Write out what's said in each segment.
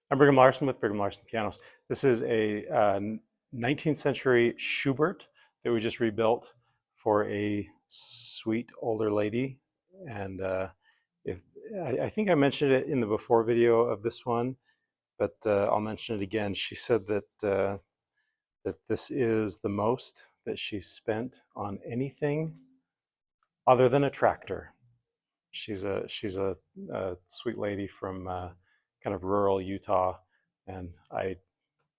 I'm Brigham Larson with Brigham Larson Pianos. This is a 19th century Schubert that we just rebuilt for a sweet older lady. And if I think I mentioned it in the before video of this one, but I'll mention it again. She said that this is the most that she's spent on anything other than a tractor. She's a sweet lady from kind of rural Utah, and I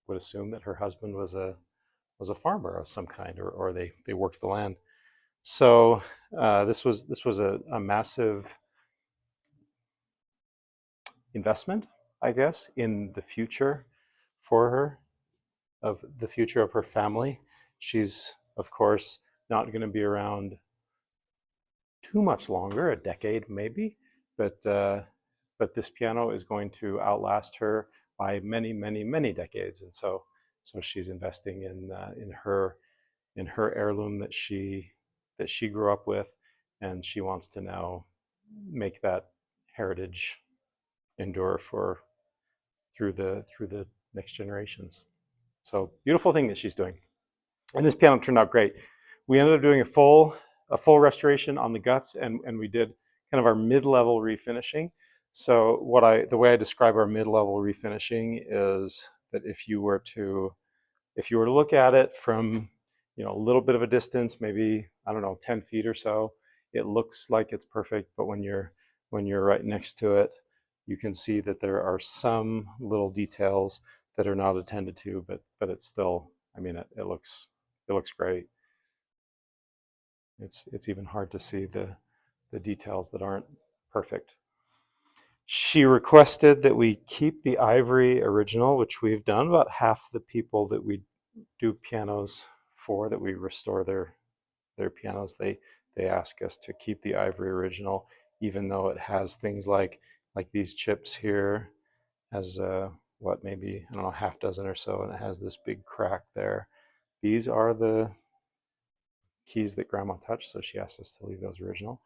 would assume that her husband was a farmer of some kind, or they worked the land. So this was a massive investment, I guess, in the future for her, of the future of her family. She's of course not going to be around too much longer, a decade maybe, but this piano is going to outlast her by many, many, many decades, and so she's investing in her heirloom that she grew up with, and she wants to now make that heritage endure for through the next generations. So beautiful thing that she's doing, and this piano turned out great. We ended up doing a full restoration on the guts, and we did kind of our mid-level refinishing. So the way I describe our mid-level refinishing is that if you were to look at it from a little bit of a distance, maybe I don't know 10 feet or so, it looks like it's perfect, but when you're right next to it, you can see that there are some little details that are not attended to, but it's still, I mean, it looks great. It's even hard to see the details that aren't perfect. She requested that we keep the ivory original, which we've done. About half the people that we do pianos for, that we restore their pianos, they ask us to keep the ivory original, even though it has things like these chips here, has what, maybe, I don't know, half dozen or so, and it has this big crack there. These are the keys that Grandma touched, so she asked us to leave those original.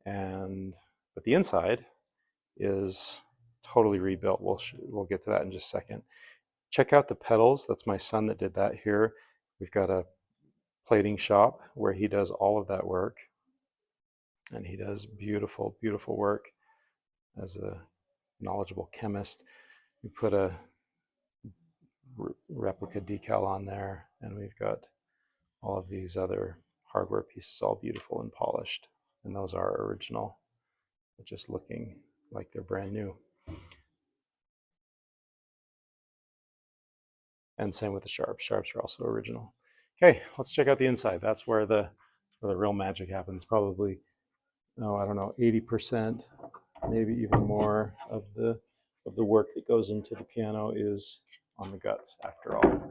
But the inside is totally rebuilt. We'll get to that in just a second. Check out the pedals. That's my son that did that here. We've got a plating shop where he does all of that work, and he does beautiful, beautiful work as a knowledgeable chemist. We put a replica decal on there, and we've got all of these other hardware pieces, all beautiful and polished, and those are original, just looking like they're brand new. And same with the sharps. Sharps are also original. Okay, let's check out the inside. That's where the real magic happens. Probably, no, I don't know, 80%, maybe even more of the work that goes into the piano is on the guts, after all.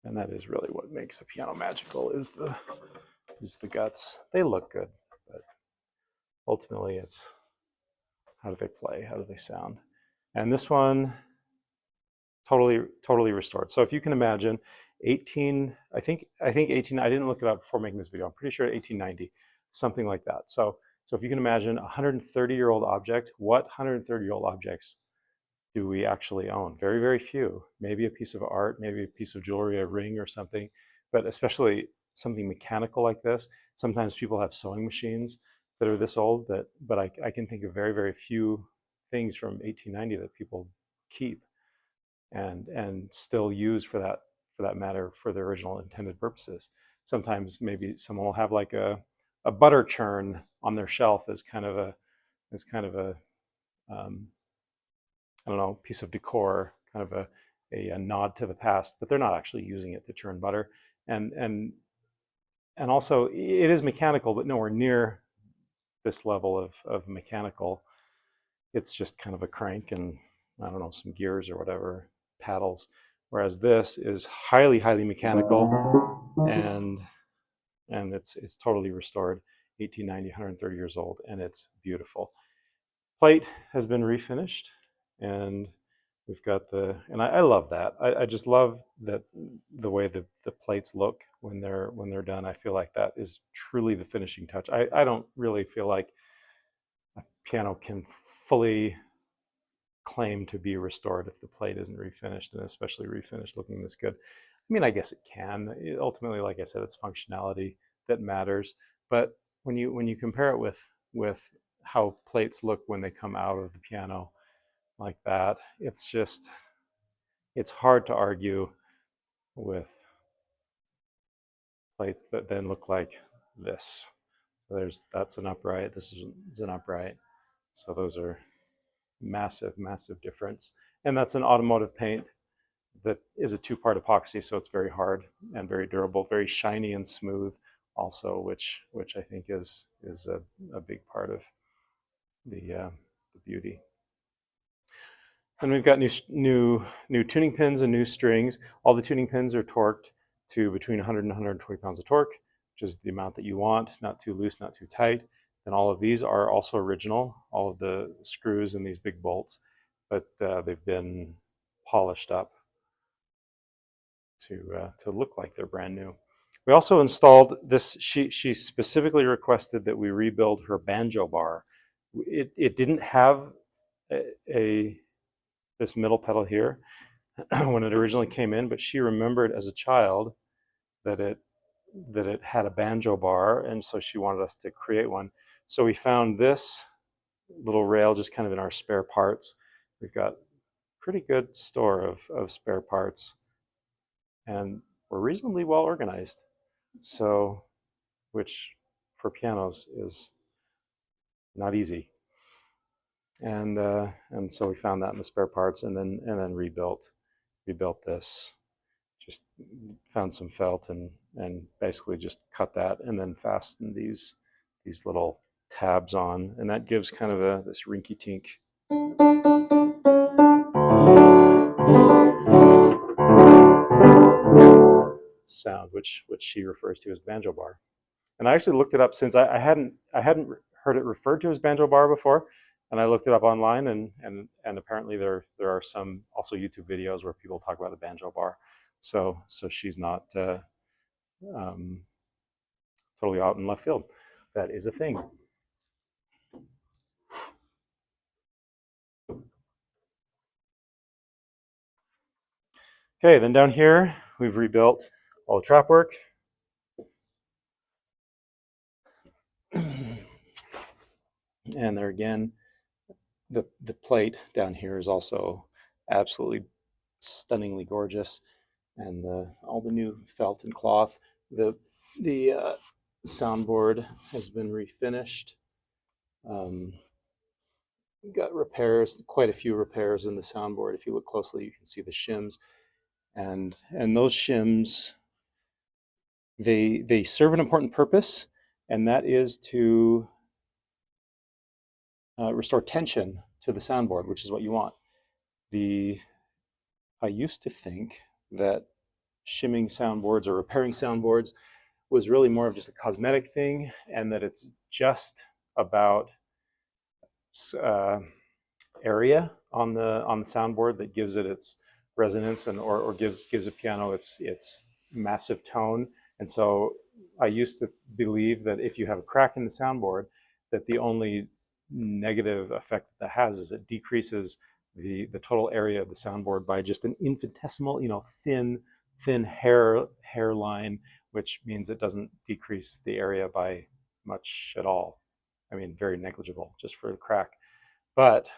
And that is really what makes the piano magical, is the guts. They look good, but ultimately it's how do they play, how do they sound. And this one, totally restored. So if you can imagine, I think 18, I didn't look it up before making this video, I'm pretty sure 1890, something like that. So if you can imagine a 130-year-old object, what 130-year-old objects do we actually own? Very, very few. Maybe a piece of art, maybe a piece of jewelry, a ring or something, but especially something mechanical like this. Sometimes people have sewing machines that are this old, but I can think of very, very few things from 1890 that people keep and still use for that matter for their original intended purposes. Sometimes maybe someone will have like a butter churn on their shelf as kind of a I don't know, piece of decor, kind of a nod to the past, but they're not actually using it to churn butter. And also it is mechanical, but nowhere near this level of mechanical. It's just kind of a crank and, I don't know, some gears or whatever, paddles. Whereas this is highly, highly mechanical, and it's totally restored, 1890, 130 years old, and it's beautiful. Plate has been refinished, and we've got and I love that. I just love that the way the plates look when they're done. I feel like that is truly the finishing touch. I don't really feel like a piano can fully claim to be restored if the plate isn't refinished, and especially refinished looking this good. I mean, I guess it can. Ultimately, like I said, it's functionality that matters. But when you compare it with how plates look when they come out of the piano like that, it's hard to argue with plates that then look like this. That's an upright. This is an upright. So those are massive, massive difference. And that's an automotive paint that is a two-part epoxy, so it's very hard and very durable, very shiny and smooth also, which I think is a big part of the beauty. And we've got new tuning pins and new strings. All the tuning pins are torqued to between 100 and 120 pounds of torque, which is the amount that you want, not too loose, not too tight. And all of these are also original, all of the screws and these big bolts, but they've been polished up to look like they're brand new. We also installed this. She specifically requested that we rebuild her banjo bar. It didn't have this middle pedal here when it originally came in, but she remembered as a child that it had a banjo bar, and so she wanted us to create one. So we found this little rail just kind of in our spare parts. We've got pretty good store of spare parts, and we're reasonably well organized. So, which for pianos is not easy. And so we found that in the spare parts, and then rebuilt this. Just found some felt and basically just cut that and then fastened these little tabs on, and that gives kind of this rinky tink sound, which she refers to as banjo bar. And I actually looked it up since I hadn't heard it referred to as banjo bar before, and I looked it up online, and apparently there are some also YouTube videos where people talk about the banjo bar. So she's not totally out in left field. That is a thing. Okay, then down here we've rebuilt all the trap work. And there again, the plate down here is also absolutely stunningly gorgeous, and all the new felt and cloth. The soundboard has been refinished. Got repairs, quite a few repairs in the soundboard. If you look closely, you can see the shims, and those shims, they serve an important purpose, and that is to restore tension to the soundboard, which is what you want. I used to think that shimming soundboards or repairing soundboards was really more of just a cosmetic thing, and that it's just about area on the soundboard that gives it its resonance and or gives a piano its massive tone. And so I used to believe that if you have a crack in the soundboard, that the only negative effect that has is it decreases the total area of the soundboard by just an infinitesimal, thin hairline, which means it doesn't decrease the area by much at all. I mean, very negligible, just for the crack. But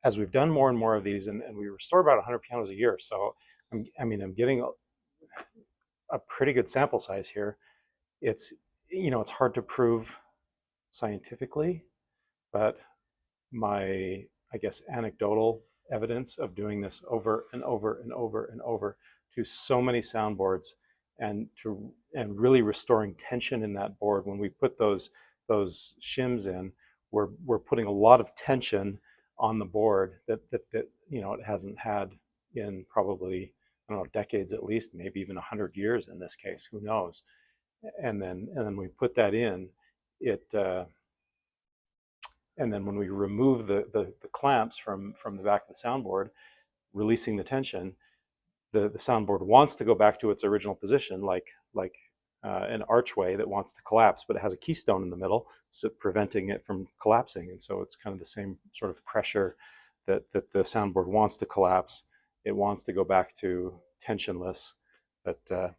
as we've done more and more of these, and we restore about 100 pianos a year, so I'm getting a pretty good sample size here. It's it's hard to prove scientifically, but my, I guess, anecdotal evidence of doing this over and over and over and over to so many soundboards, and really restoring tension in that board. When we put those shims in, we're putting a lot of tension on the board that it hasn't had in probably, I don't know, decades at least, maybe even 100 years in this case, who knows. And then we put that in, and then when we remove the clamps from the back of the soundboard, releasing the tension, the soundboard wants to go back to its original position, like an archway that wants to collapse, but it has a keystone in the middle, so preventing it from collapsing. And so it's kind of the same sort of pressure that the soundboard wants to collapse. It wants to go back to tensionless, but the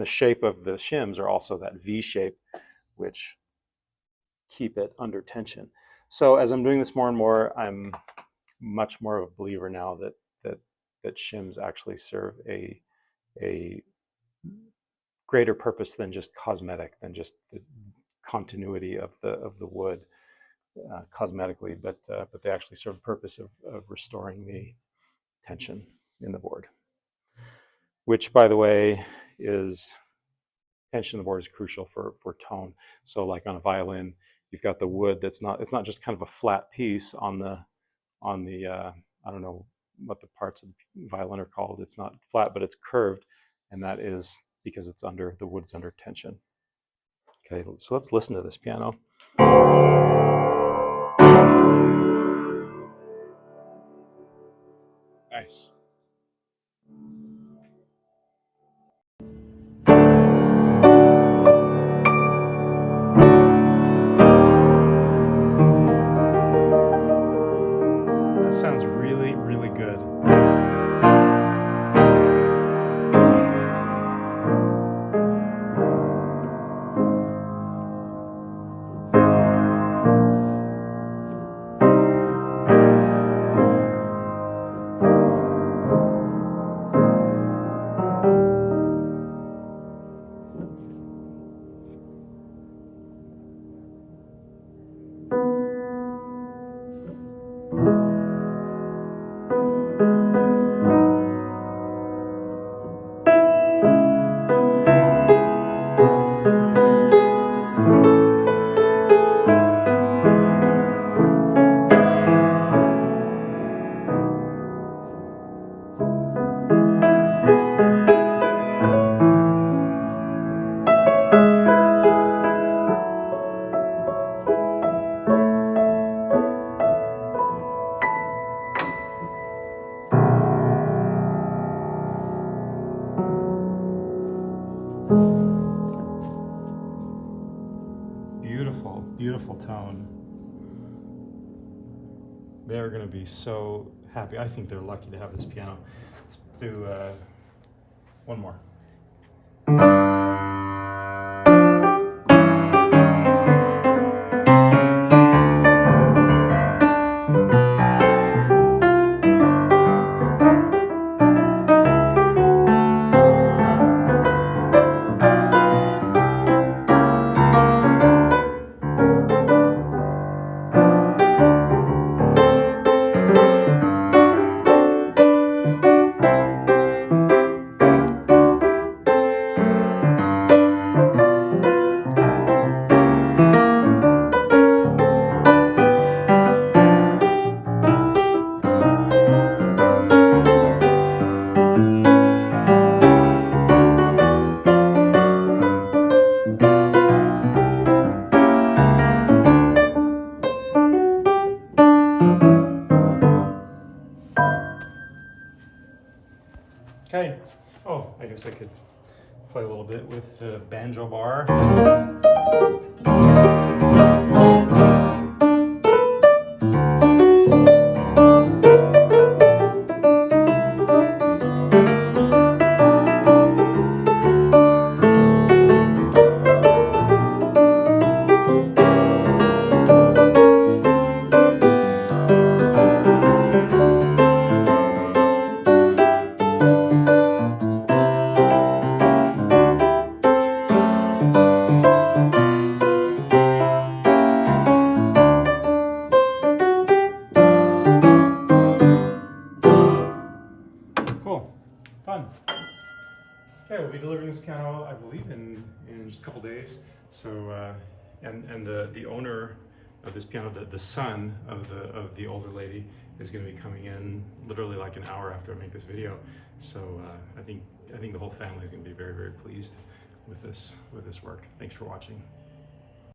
shape of the shims are also that V shape, which keep it under tension. So as I'm doing this more and more, I'm much more of a believer now that shims actually serve a greater purpose than just cosmetic, than just the continuity of the wood cosmetically, but they actually serve the purpose of restoring the tension in the board, which, by the way, is tension in the board is crucial for tone. So like on a violin, you've got the wood it's not just kind of a flat piece on the I don't know what the parts of the violin are called. It's not flat, but it's curved, and that is because the wood's under tension. Okay, so let's listen to this piano. Nice. That sounds really, really good. Beautiful, beautiful tone. They're going to be so happy. I think they're lucky to have this piano. Let's do one more. Okay. Oh, I guess I could play a little bit with the banjo bar. Cool. Fun. Okay, we'll be delivering this piano, I believe, in just a couple days. So, and the owner of this piano, the son of the older lady, is going to be coming in literally like an hour after I make this video. So I think the whole family is going to be very, very pleased with this work. Thanks for watching.